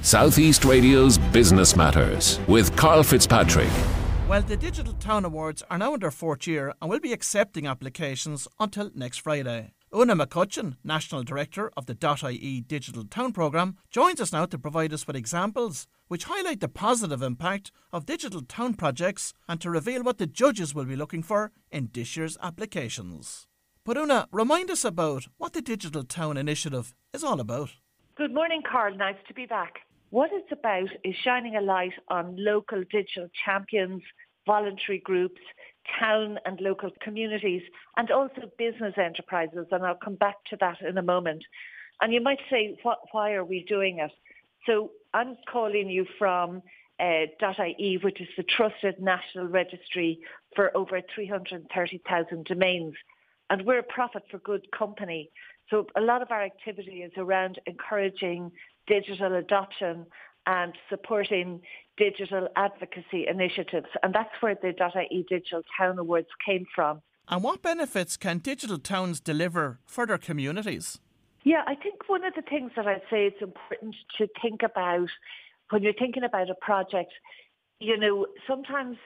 South East Radio's Business Matters with Karl Fitzpatrick. Well, the Digital Town Awards are now in their fourth year and will be accepting applications until next Friday. Oonagh McCutcheon, National Director of the .ie Digital Town Programme, joins us now to provide us with examples which highlight the positive impact of digital town projects and to reveal what the judges will be looking for in this year's applications. But Oonagh, remind us about what the Digital Town Initiative is all about. Good morning, Karl. Nice to be back. What it's about is shining a light on local digital champions, voluntary groups, town and local communities, and also business enterprises, and I'll come back to that in a moment. And you might say, why are we doing it? So I'm calling you from .ie, which is the trusted national registry for over 330,000 domains. And we're a profit for good company. So a lot of our activity is around encouraging digital adoption and supporting digital advocacy initiatives. And that's where the .ie Digital Town Awards came from. And what benefits can digital towns deliver for their communities? Yeah, I think one of the things that I'd say it's important to think about when you're thinking about a project, sometimes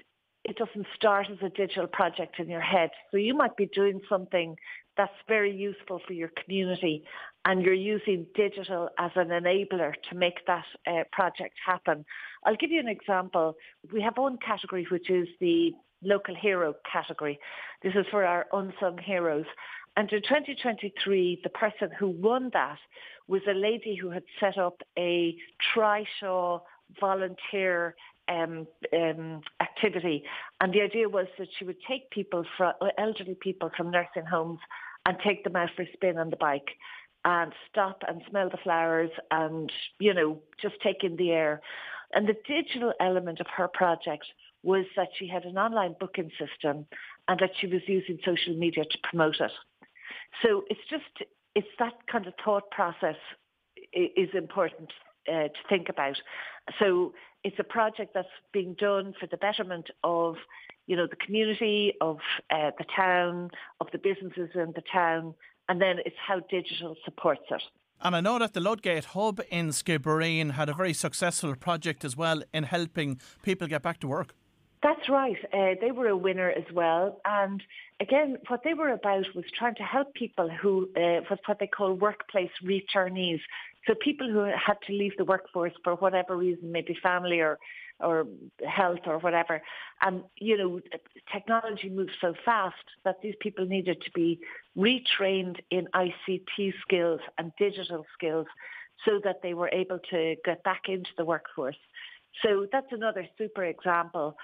it doesn't start as a digital project in your head. So you might be doing something that's very useful for your community and you're using digital as an enabler to make that project happen. I'll give you an example. We have one category, which is the local hero category. This is for our unsung heroes. And in 2023, the person who won that was a lady who had set up a Trishaw volunteer activity, and the idea was that she would take elderly people from nursing homes and take them out for a spin on the bike and stop and smell the flowers and just take in the air. And the digital element of her project was that she had an online booking system and that she was using social media to promote it. So it's that kind of thought process is important to think about. So it's a project that's being done for the betterment of, the community, of the town, of the businesses in the town, and then it's how digital supports it. And I know that the Ludgate Hub in Skibbereen had a very successful project as well in helping people get back to work. That's right. They were a winner as well. And again, what they were about was trying to help people who, what they call workplace returnees. So people who had to leave the workforce for whatever reason, maybe family or health or whatever. And, technology moves so fast that these people needed to be retrained in ICT skills and digital skills so that they were able to get back into the workforce. So that's another super example.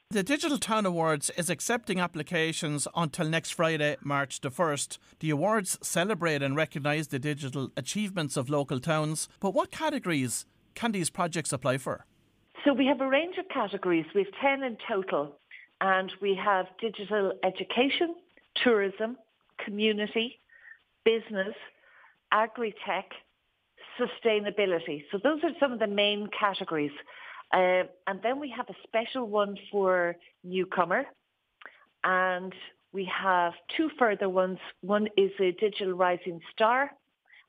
The Digital Town Awards is accepting applications until next Friday, March the 1st. The awards celebrate and recognise the digital achievements of local towns. But what categories can these projects apply for? So we have a range of categories. We have 10 in total. And we have digital education, tourism, community, business, agri-tech, sustainability. So those are some of the main categories. And then we have a special one for newcomer, and we have two further ones. One is a digital rising star,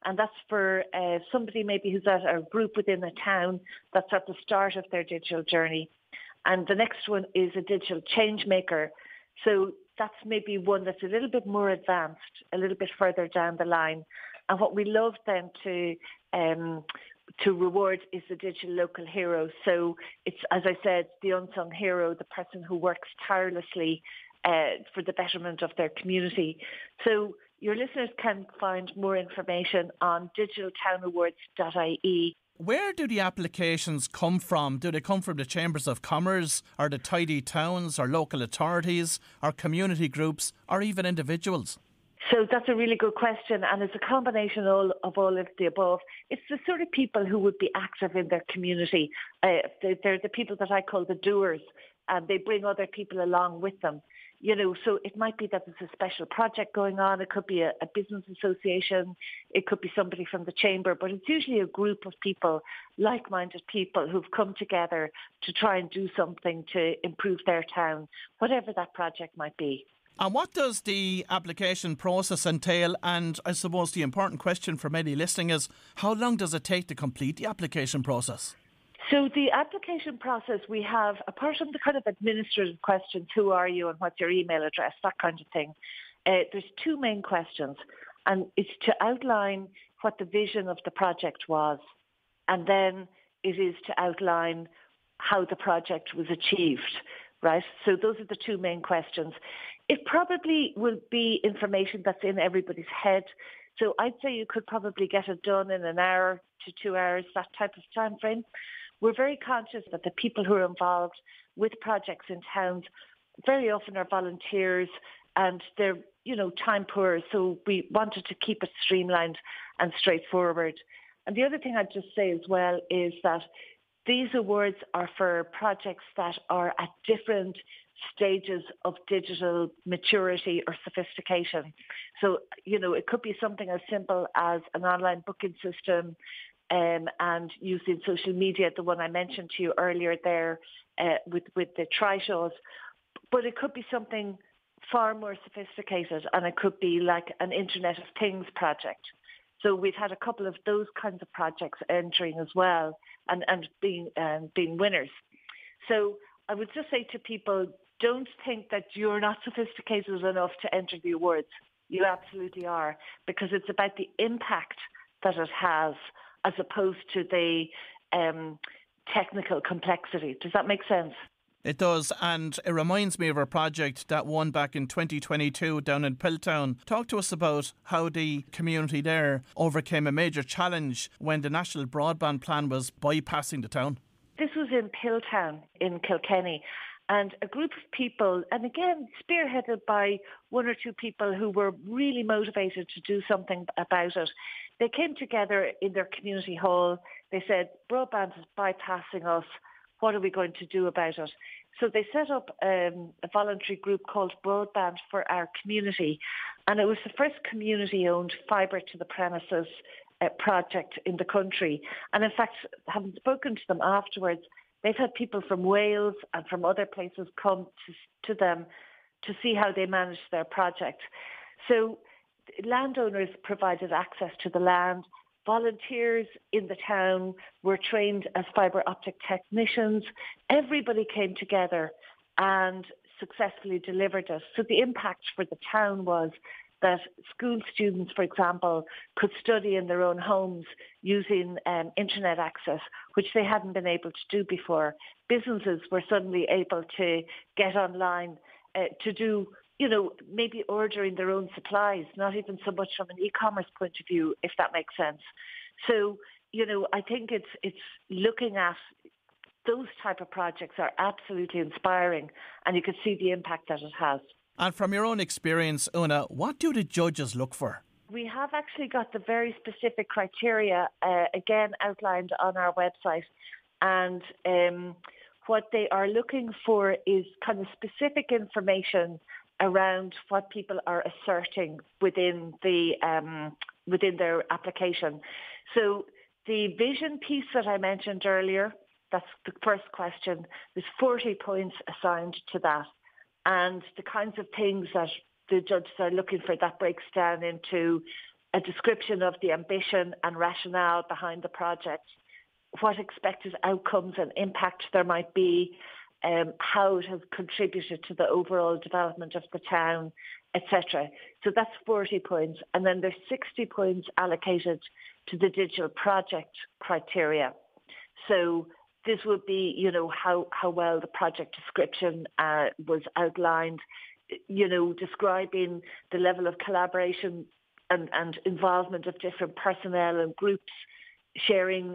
and that's for somebody maybe who's at a group within a town that's at the start of their digital journey. And the next one is a digital change maker. So that's maybe one that's a little bit more advanced, a little bit further down the line. And what we love then to reward is the digital local hero. So it's, as I said, the unsung hero, the person who works tirelessly for the betterment of their community. So your listeners can find more information on digitaltownawards.ie. Where do the applications come from? Do they come from the Chambers of Commerce, or the tidy towns, or local authorities, or community groups, or even individuals? So that's a really good question, and it's a combination of all of the above. It's the sort of people who would be active in their community. They're the people that I call the doers, and they bring other people along with them. So it might be that there's a special project going on. It could be a business association. It could be somebody from the chamber, but it's usually a group of people, like-minded people who've come together to try and do something to improve their town, whatever that project might be. And what does the application process entail? And I suppose the important question for many listening is, how long does it take to complete the application process? So the application process, we have, apart from the kind of administrative questions, who are you and what's your email address, that kind of thing, there's two main questions. And it's to outline what the vision of the project was. And then it is to outline how the project was achieved, right? So those are the two main questions. It probably will be information that's in everybody's head. So I'd say you could probably get it done in an hour to 2 hours, that type of time frame. We're very conscious that the people who are involved with projects in towns very often are volunteers and they're, time poor. So we wanted to keep it streamlined and straightforward. And the other thing I'd just say as well is that these awards are for projects that are at different stages of digital maturity or sophistication. So, it could be something as simple as an online booking system and using social media, the one I mentioned to you earlier there with the tri-shows. But it could be something far more sophisticated, and it could be like an Internet of Things project. So we've had a couple of those kinds of projects entering as well and being winners. So I would just say to people, don't think that you're not sophisticated enough to enter the awards. You absolutely are, because it's about the impact that it has as opposed to the technical complexity. Does that make sense? It does, and it reminds me of a project that won back in 2022 down in Piltown. Talk to us about how the community there overcame a major challenge when the National Broadband Plan was bypassing the town. This was in Piltown in Kilkenny, and a group of people, and again spearheaded by one or two people who were really motivated to do something about it. They came together in their community hall. They said, broadband is bypassing us. What are we going to do about it? So they set up a voluntary group called Broadband for Our Community. And it was the first community-owned fibre to the premises project in the country. And in fact, having spoken to them afterwards, they've had people from Wales and from other places come to them to see how they managed their project. So landowners provided access to the land. Volunteers in the town were trained as fibre optic technicians. Everybody came together and successfully delivered it. So the impact for the town was that school students, for example, could study in their own homes using internet access, which they hadn't been able to do before. Businesses were suddenly able to get online to do maybe ordering their own supplies, not even so much from an e-commerce point of view, if that makes sense. So, I think it's looking at those type of projects are absolutely inspiring, and you can see the impact that it has. And from your own experience, Oonagh, what do the judges look for? We have actually got the very specific criteria, again, outlined on our website. And what they are looking for is kind of specific information around what people are asserting within their application. So the vision piece that I mentioned earlier, that's the first question. There's 40 points assigned to that. And the kinds of things that the judges are looking for, that breaks down into a description of the ambition and rationale behind the project, what expected outcomes and impact there might be, how it has contributed to the overall development of the town, etc. So that's 40 points. And then there's 60 points allocated to the digital project criteria. So this would be, how well the project description was outlined, describing the level of collaboration and involvement of different personnel and groups, sharing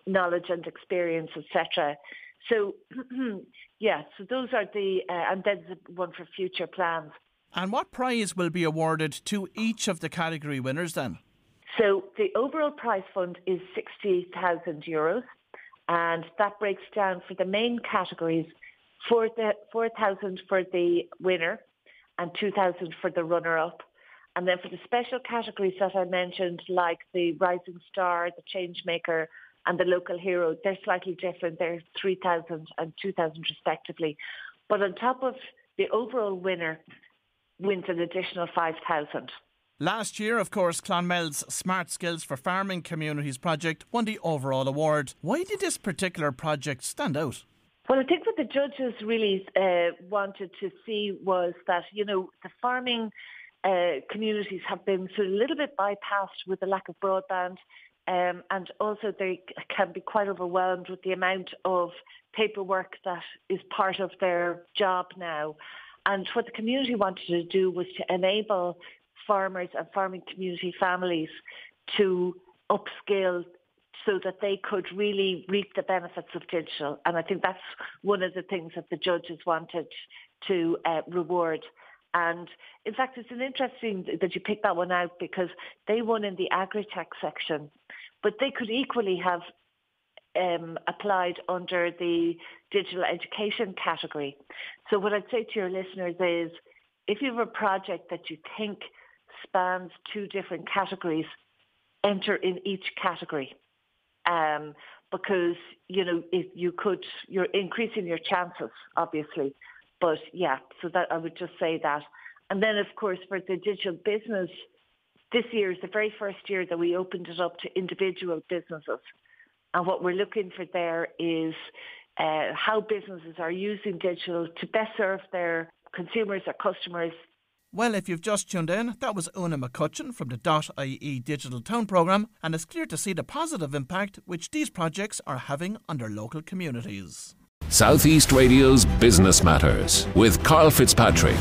knowledge and experience, etc. So, so those are and then the one for future plans. And what prize will be awarded to each of the category winners then? So the overall prize fund is €60,000, and that breaks down for the main categories, 4,000 for the winner and 2,000 for the runner-up. And then for the special categories that I mentioned, like the Rising Star, the Changemaker, and the Local Hero, they're slightly different. They're 3,000 and 2,000 respectively. But on top of the overall winner wins an additional 5,000. Last year, of course, Clonmel's Smart Skills for Farming Communities project won the overall award. Why did this particular project stand out? Well, I think what the judges really wanted to see was that, the farming communities have been sort of a little bit bypassed with the lack of broadband, and also they can be quite overwhelmed with the amount of paperwork that is part of their job now. And what the community wanted to do was to enable farmers and farming community families to upskill so that they could really reap the benefits of digital. And I think that's one of the things that the judges wanted to reward. And in fact, it's interesting that you picked that one out because they won in the agri-tech section, but they could equally have applied under the digital education category. So what I'd say to your listeners is, if you have a project that you think spans two different categories, enter in each category. Because, you're increasing your chances, obviously. But yeah, so that I would just say that. And then, of course, for the digital business, this year is the very first year that we opened it up to individual businesses. And what we're looking for there is how businesses are using digital to best serve their consumers or customers. Well, if you've just tuned in, that was Oonagh McCutcheon from the .ie Digital Town programme, and it's clear to see the positive impact which these projects are having on their local communities. Southeast Radio's Business Matters with Karl Fitzpatrick.